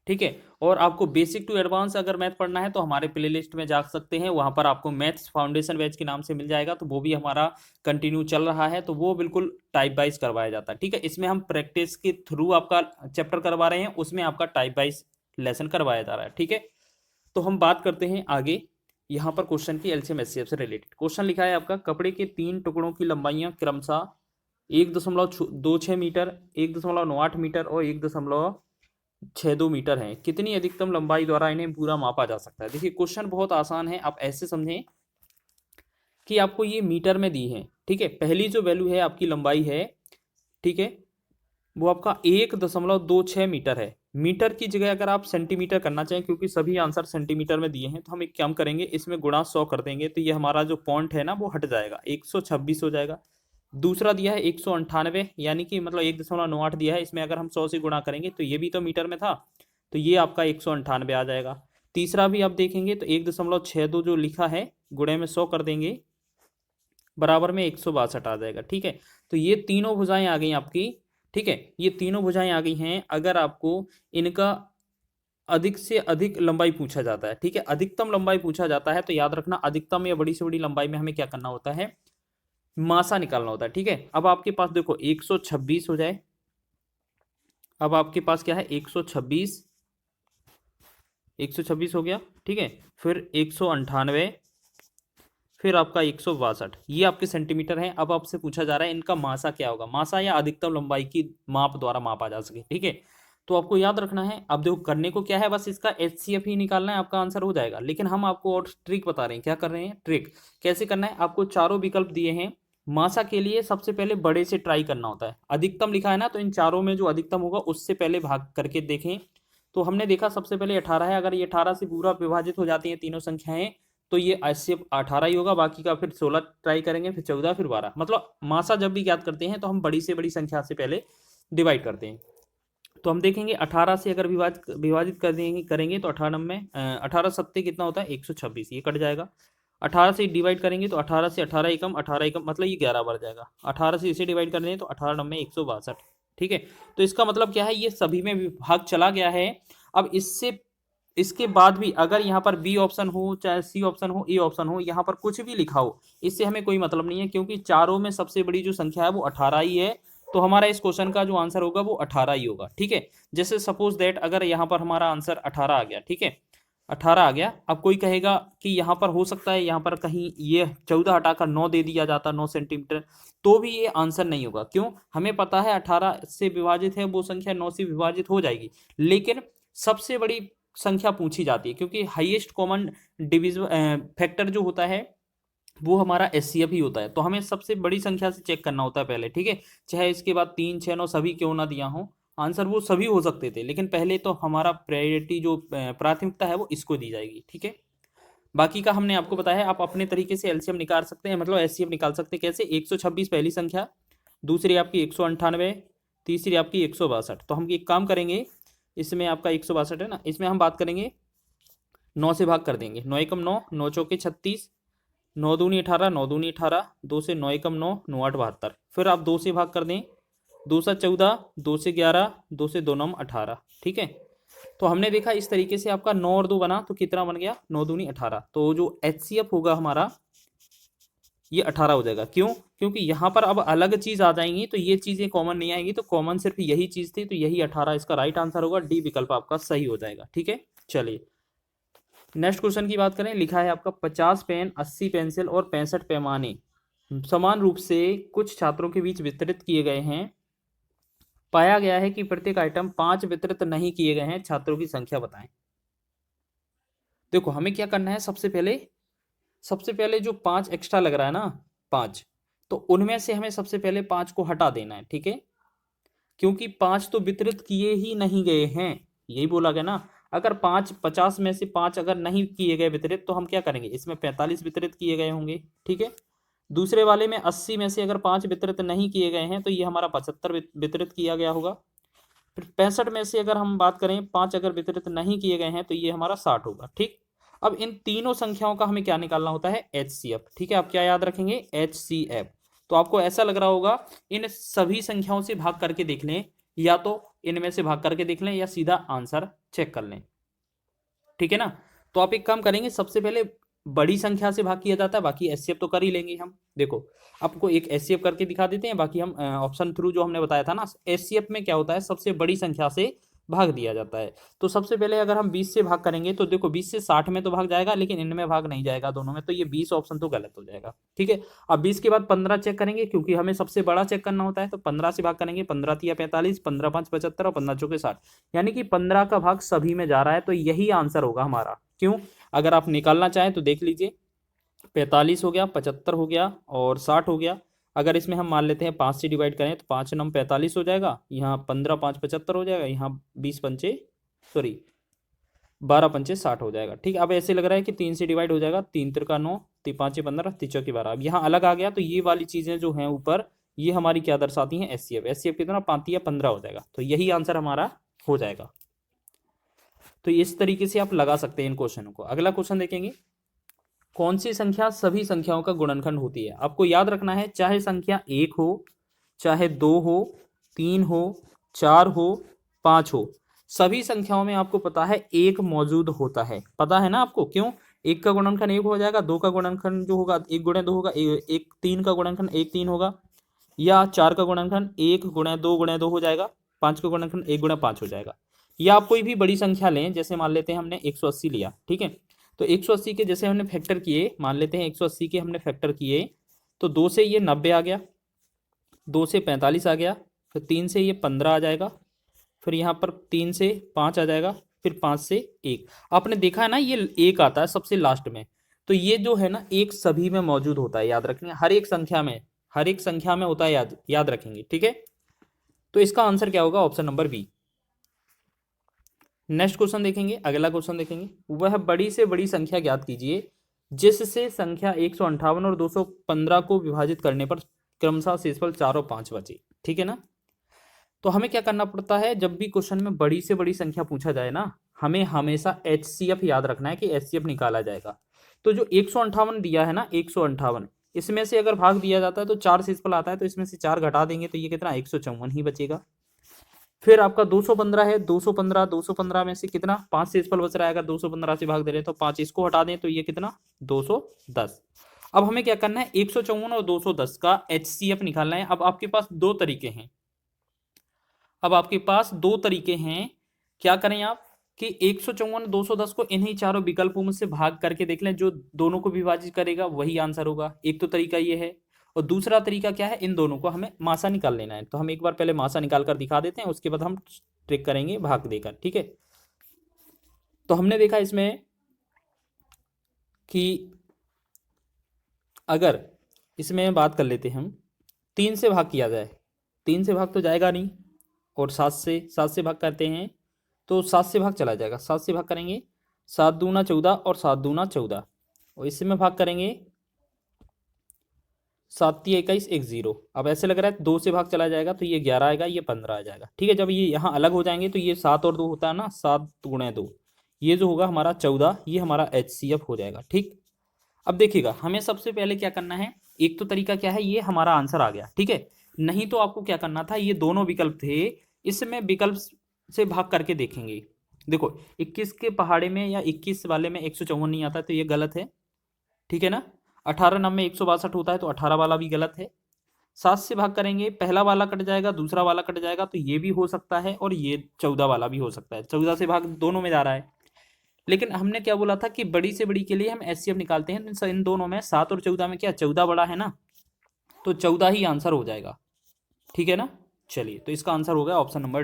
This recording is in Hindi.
ठीक है। और आपको बेसिक टू एडवांस अगर मैथ पढ़ना है तो हमारे प्लेलिस्ट में जा सकते हैं, वहां पर आपको मैथ्स फाउंडेशन बैच के नाम से मिल जाएगा, तो वो भी हमारा कंटिन्यू चल रहा है, तो वो बिल्कुल टाइप वाइज करवाया जाता है। ठीक है, इसमें हम प्रैक्टिस के थ्रू आपका चैप्टर करवा रहे हैं, उसमें आपका टाइप वाइज लेसन करवाया जा रहा है। ठीक है, तो हम बात करते हैं आगे। यहाँ पर क्वेश्चन की एलसीएम एचसीएफ से रिलेटेड क्वेश्चन लिखा है आपका, कपड़े के 3 टुकड़ों की लंबाइयाँ क्रमशः 1.26 मीटर, 1.98 मीटर और 1.62 मीटर है, कितनी अधिकतम लंबाई द्वारा इन्हें पूरा मापा जा सकता है। देखिए क्वेश्चन बहुत आसान है, आप ऐसे समझें कि आपको ये मीटर में दी है। ठीक है, पहली जो वैल्यू है आपकी लंबाई है, ठीक है, वो आपका 1.26 मीटर है। मीटर की जगह अगर आप सेंटीमीटर करना चाहें, क्योंकि सभी आंसर सेंटीमीटर में दिए हैं, तो हम एक काम करेंगे, इसमें गुणा 100 कर देंगे, तो ये हमारा जो पॉइंट है ना वो हट जाएगा, 126 हो जाएगा। दूसरा दिया है 198, यानी कि मतलब 1.98 दिया है, इसमें अगर हम 100 से गुणा करेंगे तो ये भी तो मीटर में था, तो ये आपका 198 आ जाएगा। तीसरा भी आप देखेंगे तो 1.62 जो लिखा है, गुणे में 100 कर देंगे, बराबर में 162 आ जाएगा। ठीक है, तो ये तीनों भुजाएं आ गई आपकी। ठीक है, ये तीनों भुजाएं आ गई हैं। अगर आपको इनका अधिक से अधिक लंबाई पूछा जाता है, ठीक है, अधिकतम लंबाई पूछा जाता है, तो याद रखना अधिकतम या बड़ी से बड़ी लंबाई में हमें क्या करना होता है, मासा निकालना होता है। ठीक है, अब आपके पास देखो 126 हो जाए, अब आपके पास क्या है 126, 126 हो गया। ठीक है, फिर 198, फिर आपका 162, ये आपके सेंटीमीटर हैं। अब आपसे पूछा जा रहा है इनका मासा क्या होगा, मासा या अधिकतम लंबाई की माप द्वारा मापा जा सके। ठीक है, तो आपको याद रखना है, अब देखो करने को क्या है, बस इसका एचसीएफ ही निकालना है, आपका आंसर हो जाएगा। लेकिन हम आपको और ट्रिक बता रहे हैं, क्या कर रहे हैं, ट्रिक कैसे करना है। आपको चारों विकल्प दिए हैं, मासा के लिए सबसे पहले बड़े से ट्राई करना होता है, अधिकतम लिखा है ना, तो इन चारों में जो अधिकतम होगा उससे पहले भाग करके देखें। तो हमने देखा सबसे पहले 18 है, अगर ये 18 से पूरा विभाजित हो जाती हैं तीनों संख्याएं, तो ये ऐसे 18 ही होगा, बाकी का फिर 16 ट्राई करेंगे, फिर 14, फिर 12, मतलब मासा जब भी ज्ञात करते हैं तो हम बड़ी से बड़ी संख्या से पहले डिवाइड करते हैं। तो हम देखेंगे 18 से अगर विभाजित कर देंगे करेंगे तो 18 में 18 सत्ते कितना होता है 126, ये कट जाएगा। 18 से डिवाइड करेंगे तो 18 से 18 एकम, 18 एकम मतलब ये 11 बढ़ जाएगा। 18 से इसे डिवाइड कर दें तो 18 नंबर 162। ठीक है, तो इसका मतलब क्या है, ये सभी में विभाग चला गया है। अब इससे इसके बाद भी अगर यहाँ पर बी ऑप्शन हो, चाहे सी ऑप्शन हो, ए ऑप्शन हो, यहाँ पर कुछ भी लिखा हो, इससे हमें कोई मतलब नहीं है, क्योंकि चारों में सबसे बड़ी जो संख्या है वो 18 ही है। तो हमारा इस क्वेश्चन का जो आंसर होगा वो 18 ही होगा। ठीक है, जैसे सपोज दैट अगर यहाँ पर हमारा आंसर 18 आ गया, ठीक है, 18 आ गया, अब कोई कहेगा कि यहाँ पर हो सकता है यहाँ पर कहीं ये 14 हटाकर 9 दे दिया जाता, 9 सेंटीमीटर, तो भी ये आंसर नहीं होगा। क्यों, हमें पता है 18 से विभाजित है वो संख्या 9 से विभाजित हो जाएगी, लेकिन सबसे बड़ी संख्या पूछी जाती है, क्योंकि हाईएस्ट कॉमन डिविजन फैक्टर जो होता है वो हमारा एचसीएफ ही होता है, तो हमें सबसे बड़ी संख्या से चेक करना होता है पहले। ठीक है, चाहे इसके बाद 3, 6, 9 सभी क्यों ना दिया हो आंसर, वो सभी हो सकते थे, लेकिन पहले तो हमारा प्रायोरिटी जो प्राथमिकता है वो इसको दी जाएगी। ठीक है, बाकी का हमने आपको बताया है, आप अपने तरीके से एलसीएम निकाल सकते हैं, मतलब एचसीएफ निकाल सकते हैं। कैसे, 126 पहली संख्या, दूसरी आपकी 198, तीसरी आपकी 162। तो हम एक काम करेंगे, इसमें आपका 162 है ना, इसमें हम बात करेंगे 9 से भाग कर देंगे, 9 एकम 9, 9 चौके 36, 9 दूनी 18, 9 दूनी 18, 2 से 9 एकम 9, 9 8 72, फिर आप 2 से भाग कर दें, 2 से 14, 2 से 11, 2 से 2 9 18। ठीक है, तो हमने देखा इस तरीके से आपका 9 और 2 बना तो कितना बन गया, 9 दूनी 18, तो जो एचसीएफ होगा हमारा ये 18 हो जाएगा। क्यों, क्योंकि यहाँ पर अब अलग चीज आ जाएंगी, तो ये चीजें कॉमन नहीं आएंगी, तो कॉमन सिर्फ यही चीज थी, तो यही 18 इसका राइट आंसर होगा, डी विकल्प आपका सही हो जाएगा। ठीक है, चलिए नेक्स्ट क्वेश्चन की बात करें, लिखा है आपका 50 पेन, 80 पेंसिल और 65 पैमाने समान रूप से कुछ छात्रों के बीच वितरित किए गए हैं, पाया गया है कि प्रत्येक आइटम 5 वितरित नहीं किए गए हैं, छात्रों की संख्या बताएं। देखो हमें क्या करना है, सबसे पहले जो 5 एक्स्ट्रा लग रहा है ना, 5, तो उनमें से हमें सबसे पहले 5 को हटा देना है। ठीक है, क्योंकि 5 तो वितरित किए ही नहीं गए हैं, यही बोला गया ना। अगर 5 50 में से 5 अगर नहीं किए गए वितरित, तो हम क्या करेंगे, इसमें 45 वितरित किए गए होंगे। ठीक है, दूसरे वाले में 80 में से अगर 5 वितरित नहीं किए गए हैं, तो ये हमारा 75 वितरित किया गया होगा। फिर 65 में से अगर हम बात करें, 5 अगर वितरित नहीं किए गए हैं, तो ये हमारा 60 होगा। ठीक, अब इन तीनों संख्याओं का हमें क्या निकालना होता है, एचसीएफ। ठीक है, आप क्या याद रखेंगे, एचसीएफ। तो आपको ऐसा लग रहा होगा इन सभी संख्याओं से भाग करके देख लें, या तो इनमें से भाग करके देख लें या सीधा आंसर चेक कर लें, ठीक है ना। तो आप एक काम करेंगे, सबसे पहले बड़ी संख्या से भाग किया जाता है, बाकी एचसीएफ तो कर ही लेंगे हम। देखो आपको एक एचसीएफ करके दिखा देते हैं, बाकी हम ऑप्शन थ्रू जो हमने बताया था ना, एचसीएफ में क्या होता है, सबसे बड़ी संख्या से भाग दिया जाता है। तो सबसे पहले अगर हम 20 से भाग करेंगे तो देखो 20 से 60 में तो भाग जाएगा, लेकिन इनमें भाग नहीं जाएगा दोनों में, तो ये 20 ऑप्शन तो गलत हो जाएगा, ठीक है। अब 20 के बाद 15 चेक करेंगे, क्योंकि हमें सबसे बड़ा चेक करना होता है, तो 15 से भाग करेंगे, 15 तिया 45, 15 5 75 और 15 चौके 60, यानी कि 15 का भाग सभी में जा रहा है, तो यही आंसर होगा हमारा। क्यों? अगर आप निकालना चाहें तो देख लीजिए, 45 हो गया, 75 हो गया और 60 हो गया। अगर इसमें हम मान लेते हैं 5 से डिवाइड करें तो 5 9 45 हो जाएगा, यहाँ 15 5 75 हो जाएगा, यहाँ 12 पंचे 60 हो जाएगा, ठीक है। अब ऐसे लग रहा है कि 3 से डिवाइड हो जाएगा, 3 तिरका 9, 5 15, 3 चौके 12। अब यहाँ अलग आ गया, तो ये वाली चीज़ें जो हैं ऊपर, ये हमारी क्या दर्शाती हैं, एचसीएफ। एचसीएफ कितना, 5 या 15 हो जाएगा, तो यही आंसर हमारा हो जाएगा। तो इस तरीके से आप लगा सकते हैं इन क्वेश्चनों को। अगला क्वेश्चन देखेंगे, कौन सी संख्या सभी संख्याओं का गुणनखंड होती है। आपको याद रखना है, चाहे संख्या 1 हो, चाहे 2 हो, 3 हो, 4 हो, 5 हो, सभी संख्याओं में आपको पता है 1 मौजूद होता है, पता है ना आपको। क्यों? 1 का गुणनखंड 1 हो जाएगा, 2 का गुणनखंड जो होगा 1 गुणे 2 होगा, 3 का गुणनखंड 1 3 होगा, या 4 का गुणनखंड 1 गुणे 2 हो जाएगा, 5 का गुणनखंड 1 गुणे 5 हो जाएगा। या आप कोई भी बड़ी संख्या लें, जैसे मान लेते हैं हमने 180 लिया, ठीक है। तो 180 के जैसे हमने फैक्टर किए, मान लेते हैं 180 के हमने फैक्टर किए, तो 2 से ये 90 आ गया, 2 से 45 आ गया, फिर 3 से ये 15 आ जाएगा, फिर यहाँ पर 3 से 5 आ जाएगा, फिर 5 से 1। आपने देखा है ना, ये 1 आता है सबसे लास्ट में। तो ये जो है ना, 1 सभी में मौजूद होता है, याद रखेंगे, हर एक संख्या में होता है, याद रखेंगे, ठीक है। तो इसका आंसर क्या होगा, option number B. Next question देखेंगे, अगला क्वेश्चन देखेंगे, वह बड़ी से बड़ी संख्या ज्ञात कीजिए जिससे संख्या 158 और 215 को विभाजित करने पर क्रमशः शेषफल 4 और 5 बचे, ठीक है ना। तो हमें क्या करना पड़ता है, जब भी क्वेश्चन में बड़ी से बड़ी संख्या पूछा जाए ना, हमें हमेशा एचसीएफ याद रखना है कि एचसीएफ निकाला जाएगा। तो जो 158 दिया है ना, 158, इसमें से अगर भाग दिया जाता है तो 4 शेषफल आता है, तो इसमें से 4 घटा देंगे तो ये कितना, 154 ही बचेगा। फिर आपका 215 है, 215 में से कितना, 5 शेषफल बच रहा है, अगर 215 से भाग दे रहे हैं तो 5 इसको हटा दें तो ये कितना, 210। अब हमें क्या करना है, 154 और 210 का एचसीएफ निकालना है। अब आपके पास दो तरीके हैं, क्या करें आप कि 154 210 को इन्हीं चारों विकल्पों में से भाग करके देख लें, जो दोनों को विभाजित करेगा वही आंसर होगा। एक तो तरीका ये है, और दूसरा तरीका क्या है, इन दोनों को हमें मासा निकाल लेना है। तो हम एक बार पहले मासा निकाल कर दिखा देते हैं, उसके बाद हम ट्रिक करेंगे भाग देकर, ठीक है। तो हमने देखा इसमें कि अगर इसमें बात कर लेते हैं हम, 3 से भाग किया जाए, 3 से भाग तो जाएगा नहीं, और 7 से भाग करते हैं तो 7 से भाग चला जाएगा, 7 से भाग करेंगे, 7 दूना 14 और 7 दूना 14, और इसमें भाग करेंगे 7 तिया 21 1 0। अब ऐसे लग रहा है 2 से भाग चला जाएगा तो ये 11 आएगा, ये 15 आ जाएगा, ठीक है। जब ये यहाँ अलग हो जाएंगे तो ये 7 और 2 होता है ना, 7 गुणे 2, ये जो होगा हमारा 14, ये हमारा एचसीएफ हो जाएगा, ठीक। अब देखिएगा, हमें सबसे पहले क्या करना है, एक तो तरीका क्या है, ये हमारा आंसर आ गया, ठीक है। नहीं तो आपको क्या करना था, ये दोनों विकल्प थे, इसमें विकल्प से भाग करके देखेंगे। देखो 21 के पहाड़े में या 21 वाले में 154 नहीं आता, तो ये गलत है, ठीक है ना। 18 नंबर में 162 होता है, तो 18 वाला भी गलत है। 7 से भाग करेंगे, पहला वाला कट जाएगा, दूसरा वाला कट जाएगा, तो ये भी हो सकता है, और ये 14 वाला भी हो सकता है। 14 से भाग दोनों में जा रहा है, लेकिन हमने क्या बोला था कि बड़ी से बड़ी के लिए हम एचसीएफ निकालते हैं, तो इन दोनों में 7 और 14 में क्या 14 बड़ा है ना, तो 14 ही आंसर हो जाएगा, ठीक है ना। चलिए, तो इसका आंसर हो गया ऑप्शन नंबर